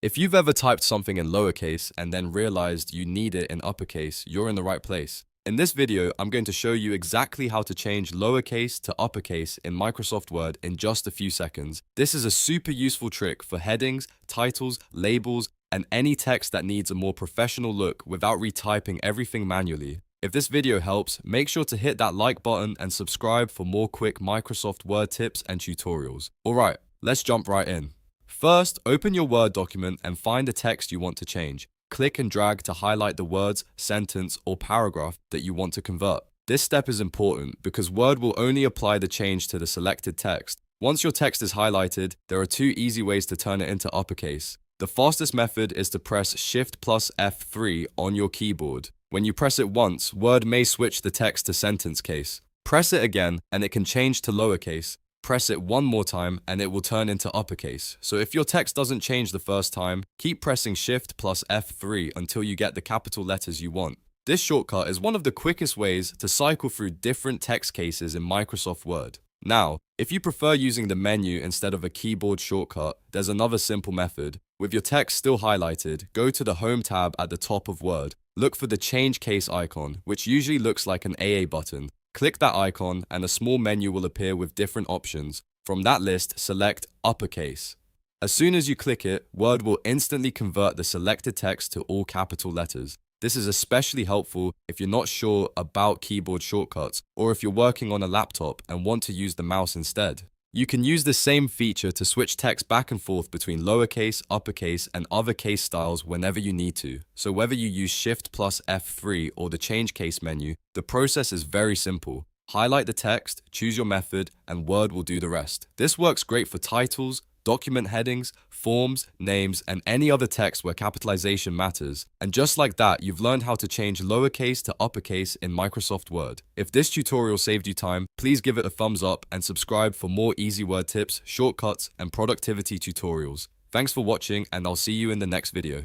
If you've ever typed something in lowercase and then realized you need it in uppercase, you're in the right place. In this video, I'm going to show you exactly how to change lowercase to uppercase in Microsoft Word in just a few seconds. This is a super useful trick for headings, titles, labels, and any text that needs a more professional look without retyping everything manually. If this video helps, make sure to hit that like button and subscribe for more quick Microsoft Word tips and tutorials. Alright, let's jump right in. First, open your Word document and find the text you want to change. Click and drag to highlight the words, sentence, or paragraph that you want to convert. This step is important because Word will only apply the change to the selected text. Once your text is highlighted, there are two easy ways to turn it into uppercase. The fastest method is to press Shift plus F3 on your keyboard. When you press it once, Word may switch the text to sentence case. Press it again and it can change to lowercase. Press it one more time and it will turn into uppercase. So if your text doesn't change the first time, keep pressing Shift plus F3 until you get the capital letters you want. This shortcut is one of the quickest ways to cycle through different text cases in Microsoft Word. Now, if you prefer using the menu instead of a keyboard shortcut, there's another simple method. With your text still highlighted, go to the Home tab at the top of Word. Look for the Change Case icon, which usually looks like an AA button. Click that icon and a small menu will appear with different options. From that list, select Uppercase. As soon as you click it, Word will instantly convert the selected text to all capital letters. This is especially helpful if you're not sure about keyboard shortcuts or if you're working on a laptop and want to use the mouse instead. You can use the same feature to switch text back and forth between lowercase, uppercase, and other case styles whenever you need to. So whether you use Shift plus F3 or the Change Case menu, the process is very simple. Highlight the text, choose your method, and Word will do the rest. This works great for titles, document headings, forms, names, and any other text where capitalization matters. And just like that, you've learned how to change lowercase to uppercase in Microsoft Word. If this tutorial saved you time, please give it a thumbs up and subscribe for more easy word tips, shortcuts, and productivity tutorials. Thanks for watching, and I'll see you in the next video.